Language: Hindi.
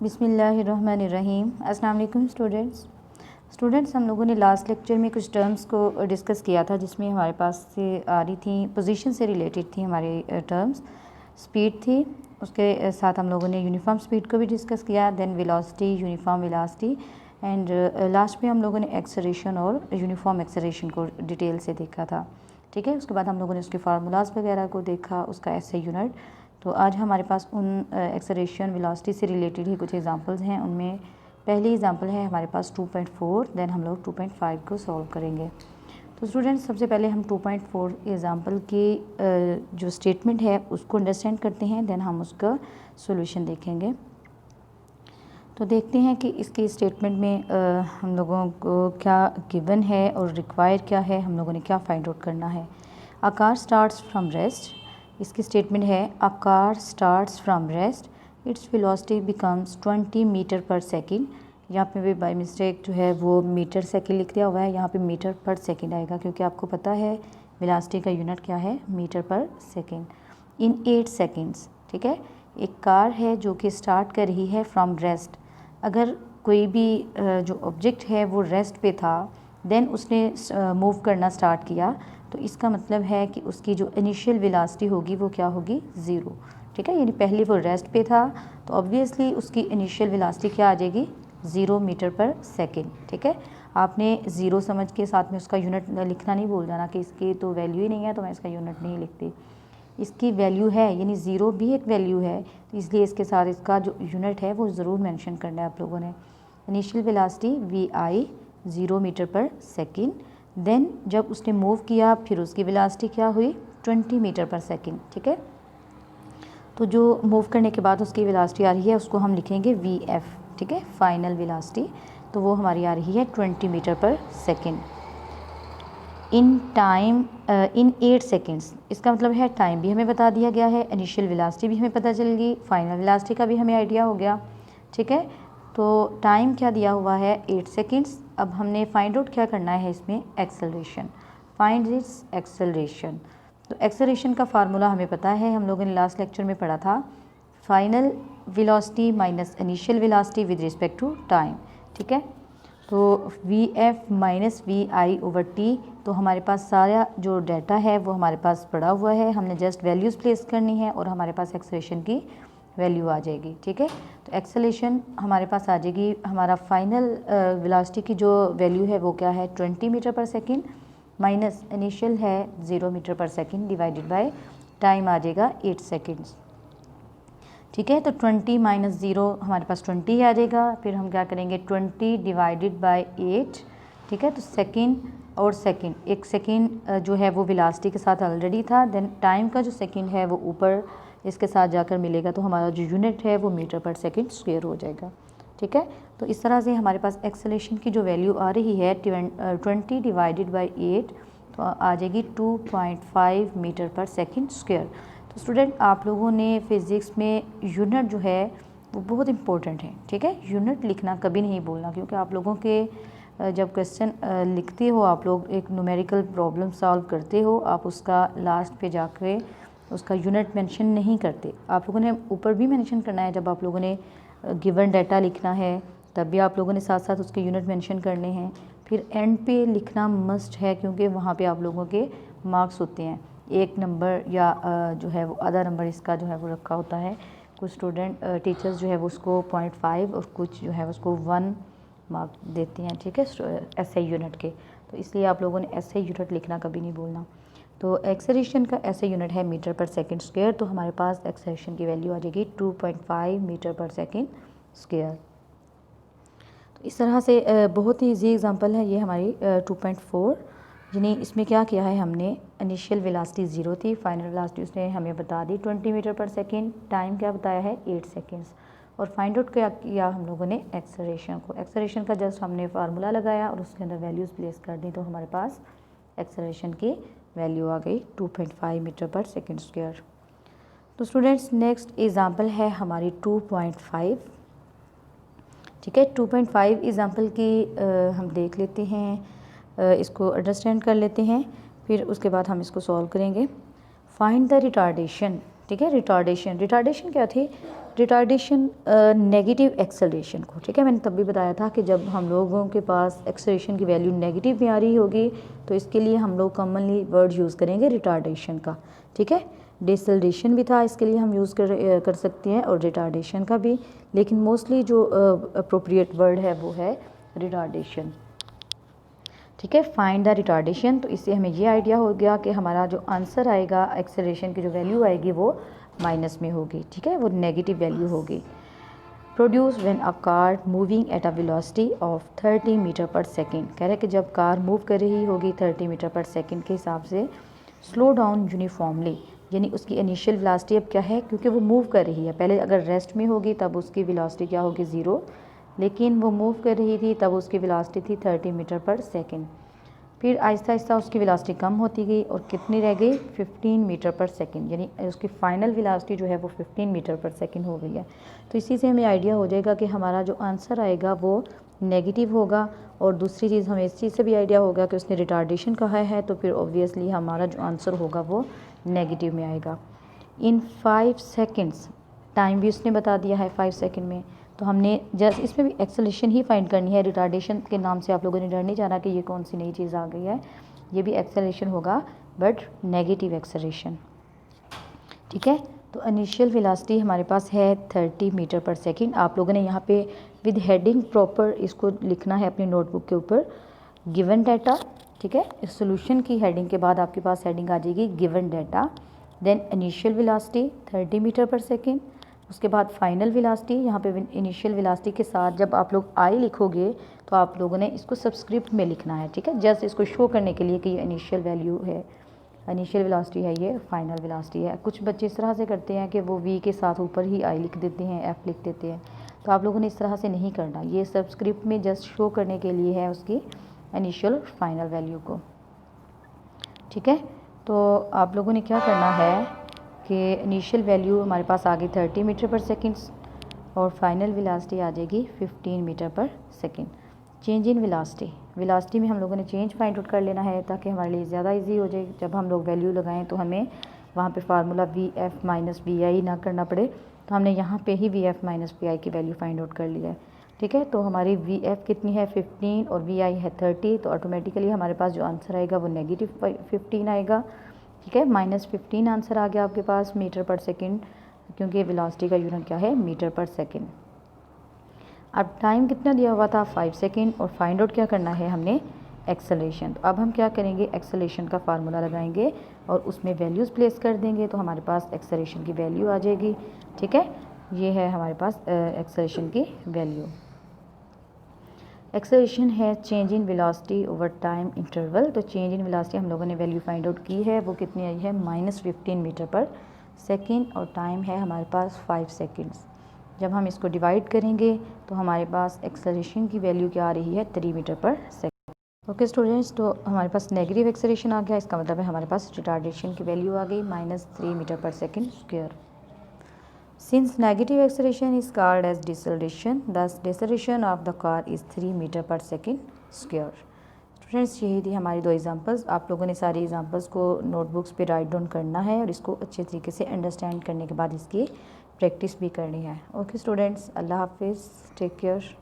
बिस्मिल्लाहिर्रहमानिर्रहीम। अस्सलाम वालेकुम स्टूडेंट्स, हम लोगों ने लास्ट लेक्चर में कुछ टर्म्स को डिस्कस किया था जिसमें हमारे पास से आ रही थी पोजीशन से रिलेटेड थी हमारे टर्म्स। स्पीड थी, उसके साथ हम लोगों ने यूनिफॉर्म स्पीड को भी डिस्कस किया, then velocity, uniform velocity and last में हम लोगों ने एक्सेलरेशन और यूनिफॉर्म एक्सेलरेशन को डिटेल से देखा था। ठीक है, उसके बाद हम लोगों ने उसके फार्मूलाज वगैरह को देखा, उसका ऐसे यूनिट। तो आज हमारे पास उन एक्सेलरेशन वेलोसिटी से रिलेटेड ही कुछ एग्जांपल्स हैं। उनमें पहली एग्जांपल है हमारे पास 2.4, देन हम लोग 2.5 को सॉल्व करेंगे। तो स्टूडेंट्स, सबसे पहले हम 2.4 एग्जांपल की जो स्टेटमेंट है उसको अंडरस्टैंड करते हैं, देन हम उसका सॉल्यूशन देखेंगे। तो देखते हैं कि इसकी स्टेटमेंट में हम लोगों को क्या गिवन है और रिक्वायर क्या है, हम लोगों ने क्या फाइंड आउट करना है। A car starts from rest, इसकी स्टेटमेंट है a car starts from rest, its velocity becomes 20 metre per second. यहाँ पे भी बाय मिस्टेक जो है वो मीटर सेकेंड लिख दिया हुआ है, यहाँ पे मीटर पर सेकेंड आएगा क्योंकि आपको पता है वेलोसिटी का यूनिट क्या है, मीटर पर सेकेंड। इन 8 सेकेंड्स, ठीक है, एक कार है जो कि स्टार्ट कर रही है फ्रॉम रेस्ट। अगर कोई भी जो ऑब्जेक्ट है वो रेस्ट पे था, देन उसने मूव करना स्टार्ट किया, तो इसका मतलब है कि उसकी जो इनिशियल वेलोसिटी होगी वो क्या होगी, ज़ीरो। ठीक है, यानी पहले वो रेस्ट पे था तो ऑब्वियसली उसकी इनिशियल वेलोसिटी क्या आ जाएगी, 0 मीटर पर सेकेंड। ठीक है, आपने ज़ीरो समझ के साथ में उसका यूनिट लिखना नहीं भूल जाना कि इसकी तो वैल्यू ही नहीं है तो मैं इसका यूनिट नहीं लिखती। इसकी वैल्यू है, यानी ज़ीरो भी एक वैल्यू है, तो इसलिए इसके साथ इसका जो यूनिट है वो ज़रूर मेंशन करना है आप लोगों ने। Initial velocity VI 0 metre per second, then जब उसने मूव किया फिर उसकी वेलोसिटी क्या हुई, 20 मीटर पर सेकेंड। ठीक है, तो जो मूव करने के बाद उसकी वेलोसिटी आ रही है उसको हम लिखेंगे VF। ठीक है, फाइनल वेलोसिटी, तो वो हमारी आ रही है 20 metre per second. In time in 8 seconds, इसका मतलब है टाइम भी हमें बता दिया गया है, इनिशियल वेलोसिटी भी हमें पता चल गई, फाइनल वेलोसिटी का भी हमें आइडिया हो गया। ठीक है, तो टाइम क्या दिया हुआ है, 8 सेकेंड्स। अब हमने फाइंड आउट क्या करना है इसमें, एक्सेलरेशन, फाइंड इट्स एक्सेलरेशन। तो एक्सेलरेशन का फार्मूला हमें पता है, हम लोगों ने लास्ट लेक्चर में पढ़ा था, final velocity minus initial velocity with respect to time. ठीक है, तो VF minus VI over T, तो हमारे पास सारा जो डाटा है वो हमारे पास पड़ा हुआ है, हमने जस्ट वैल्यूज़ प्लेस करनी है और हमारे पास एक्सेलरेशन की वैल्यू आ जाएगी। ठीक है, तो एक्सेलरेशन हमारे पास आ जाएगी, हमारा फाइनल वेलोसिटी की जो वैल्यू है वो क्या है, 20 metre per second, minus initial है 0 metre per second, divided by time आ जाएगा 8 सेकेंड्स। ठीक है, तो 20 माइनस 0 हमारे पास 20 आ जाएगा, फिर हम क्या करेंगे 20 डिवाइडेड बाय 8। ठीक है, तो सेकेंड और सेकेंड, एक सेकेंड जो है वो वेलोसिटी के साथ ऑलरेडी था, देन टाइम का जो सेकेंड है वो ऊपर इसके साथ जाकर मिलेगा, तो हमारा जो यूनिट है वो मीटर पर सेकेंड स्क्वायर हो जाएगा। ठीक है, तो इस तरह से हमारे पास एक्सेलरेशन की जो वैल्यू आ रही है 20 डिवाइडेड बाई 8, तो आ जाएगी 2.5 मीटर पर सेकेंड स्क्वायर। तो स्टूडेंट, आप लोगों ने फिज़िक्स में यूनिट जो है वो बहुत इंपॉर्टेंट है। ठीक है, यूनिट लिखना कभी नहीं भूलना, क्योंकि आप लोगों के जब क्वेश्चन लिखते हो, आप लोग एक न्यूमेरिकल प्रॉब्लम सॉल्व करते हो, आप उसका लास्ट पे जाकर उसका यूनिट मेंशन नहीं करते। आप लोगों ने ऊपर भी मेंशन करना है, जब आप लोगों ने गिवन डाटा लिखना है तब भी आप लोगों ने साथ साथ उसके यूनिट मेंशन करने हैं। फिर एंड पे लिखना मस्ट है, क्योंकि वहाँ पे आप लोगों के मार्क्स होते हैं, 1 नंबर या जो है वो आधा नंबर इसका जो है वो रखा होता है। कुछ स्टूडेंट टीचर्स जो है वो उसको 0.5 और कुछ जो है उसको 1 मार्क देती हैं। ठीक है, ऐसे यूनिट के, तो इसलिए आप लोगों ने ऐसे यूनिट लिखना कभी नहीं भूलना। तो एक्सेलरेशन का ऐसे यूनिट है मीटर पर सेकेंड स्क्वायर, तो हमारे पास एक्सेलरेशन की वैल्यू आ जाएगी 2.5 मीटर पर सेकेंड स्क्वायर। तो इस तरह से बहुत ही ईजी एग्जांपल है ये हमारी 2.4, यानी इसमें क्या किया है हमने, इनिशियल वेलोसिटी 0 थी, फाइनल वेलोसिटी उसने हमें बता दी 20 मीटर पर सेकेंड, टाइम क्या बताया है 8 सेकेंड्स, और फाइंड आउट क्या किया हम लोगों ने, एक्सेलरेशन को। एक्सेलरेशन का जस्ट हमने फार्मूला लगाया और उसके अंदर वैल्यूज़ प्लेस कर दी, तो हमारे पास एक्सेलरेशन की वैल्यू आ गई 2.5 मीटर पर सेकेंड स्क्वायर। तो स्टूडेंट्स, नेक्स्ट एग्जांपल है हमारी 2.5। ठीक है, 2.5 एग्जांपल की हम देख लेते हैं, इसको अंडरस्टैंड कर लेते हैं, फिर उसके बाद हम इसको सॉल्व करेंगे। Find the retardation. ठीक है, रिटार्डेशन क्या थी, रिटार्डेशन नेगेटिव एक्सेलरेशन को, ठीक है, मैंने तब भी बताया था कि जब हम लोगों के पास एक्सेलरेशन की वैल्यू नेगेटिव में आ रही होगी तो इसके लिए हम लोग कॉमनली वर्ड यूज़ करेंगे रिटार्डेशन का, ठीक है। डिसलेरेशन भी था, इसके लिए हम यूज़ कर सकते हैं, और रिटार्डेशन का भी, लेकिन मोस्टली जो अप्रोप्रिएट वर्ड है वो है रिटार्डेशन, ठीक है। फाइंड द रिटार्डेशन, तो इससे हमें ये आइडिया हो गया कि हमारा जो आंसर आएगा एक्सेलरेशन की जो वैल्यू आएगी वो माइनस में होगी, ठीक है, वो नेगेटिव वैल्यू होगी। Produce when a car moving at a velocity of 30 metre per second, कह रहे हैं कि जब कार मूव कर रही होगी 30 मीटर पर सेकेंड के हिसाब से, स्लो डाउन यूनिफॉर्मली, यानी उसकी इनिशियल वेलोसिटी अब क्या है, क्योंकि वो मूव कर रही है, पहले अगर रेस्ट में होगी तब उसकी वेलोसिटी क्या होगी 0, लेकिन वो मूव कर रही थी तब उसकी वेलोसिटी थी 30 मीटर पर सेकेंड। फिर आहिस्ता आहिस्ता उसकी वेलोसिटी कम होती गई और कितनी रह गई 15 मीटर पर सेकेंड, यानी उसकी फ़ाइनल वेलोसिटी जो है वो 15 मीटर पर सेकेंड हो गई है। तो इसी से हमें आइडिया हो जाएगा कि हमारा जो आंसर आएगा वो नेगेटिव होगा। और दूसरी चीज़ हमें इस चीज़ से भी आइडिया होगा कि उसने रिटार्डेशन कहा है, तो फिर ऑब्वियसली हमारा जो आंसर होगा वो नेगेटिव में आएगा। इन 5 सेकेंड्स, टाइम भी उसने बता दिया है 5 सेकेंड में, तो हमने जस्ट इसमें भी एक्सेलरेशन ही फाइंड करनी है। रिटार्डेशन के नाम से आप लोगों ने डर नहीं जाना कि ये कौन सी नई चीज़ आ गई है, ये भी एक्सेलरेशन होगा बट नेगेटिव एक्सेलरेशन, ठीक है। तो इनिशियल वेलोसिटी हमारे पास है 30 मीटर पर सेकेंड। आप लोगों ने यहाँ पे विद हेडिंग प्रॉपर इसको लिखना है अपनी नोटबुक के ऊपर, गिवन डाटा, ठीक है। इस सोल्यूशन की हेडिंग के बाद आपके पास हेडिंग आ जाएगी given data, then initial velocity 30 metre per second, उसके बाद फाइनल वेलोसिटी, यहाँ पे इनिशियल वेलोसिटी के साथ जब आप लोग आई लिखोगे तो आप लोगों ने इसको सबस्क्रिप्ट में लिखना है, ठीक है, जस्ट इसको शो करने के लिए कि ये इनिशियल वैल्यू है, इनिशियल वेलोसिटी है, ये फाइनल वेलोसिटी है। कुछ बच्चे इस तरह से करते हैं कि वो वी के साथ ऊपर ही आई लिख देते हैं, एफ लिख देते हैं, तो आप लोगों ने इस तरह से नहीं करना, ये सबस्क्रिप्ट में जस्ट शो करने के लिए है उसकी इनिशियल फाइनल वैल्यू को, ठीक है। तो आप लोगों ने क्या करना है कि इनिशियल वैल्यू हमारे पास आ गई 30 मीटर पर सेकेंड और फाइनल वेलोसिटी आ जाएगी 15 metre per second. Change in velocity, velocity में हम लोगों ने चेंज फाइंड आउट कर लेना है ताकि हमारे लिए ज़्यादा इजी हो जाए, जब हम लोग वैल्यू लगाएं तो हमें वहाँ पे formula V F minus V I ना करना पड़े, तो हमने यहाँ पे ही V F minus V I की वैल्यू फाइंड आउट कर लिया है, ठीक है। तो हमारी वी एफ कितनी है 15 और वी आई है 30, तो ऑटोमेटिकली हमारे पास जो आंसर आएगा वो नेगेटिव 15 आएगा, ठीक है, -15 आंसर आ गया आपके पास मीटर पर सेकेंड, क्योंकि वेलोसिटी का यूनिट क्या है मीटर पर सेकेंड। अब टाइम कितना दिया हुआ था 5 सेकेंड, और फाइंड आउट क्या करना है हमने एक्सेलरेशन। तो अब हम क्या करेंगे, एक्सेलरेशन का फार्मूला लगाएंगे और उसमें वैल्यूज़ प्लेस कर देंगे, तो हमारे पास एक्सेलरेशन की वैल्यू आ जाएगी, ठीक है। ये है हमारे पास एक्सेलरेशन की वैल्यू। एक्सेलरेशन है change in velocity over time interval, तो चेंज इन वेलोसिटी हम लोगों ने वैल्यू फाइंड आउट की है, वो कितनी आई है -15 मीटर पर सेकेंड, और टाइम है हमारे पास 5 सेकेंड्स। जब हम इसको डिवाइड करेंगे तो हमारे पास एक्सेलरेशन की वैल्यू क्या आ रही है 3 metre per second. Okay students, तो हमारे पास नेगेटिव एक्सेलरेशन आ गया, इसका मतलब है हमारे पास रिटार्डेशन की वैल्यू आ गई -3 metre per second square. Since negative acceleration is called as deceleration, thus deceleration of the car is 3 metre per second square. Students, यही थी हमारी 2 एग्जांपल्स। आप लोगों ने सारी एग्जांपल्स को नोटबुक्स पे राइट डाउन करना है और इसको अच्छे तरीके से अंडरस्टैंड करने के बाद इसकी प्रैक्टिस भी करनी है। ओके स्टूडेंट्स, अल्लाह हाफिज़, टेक केयर।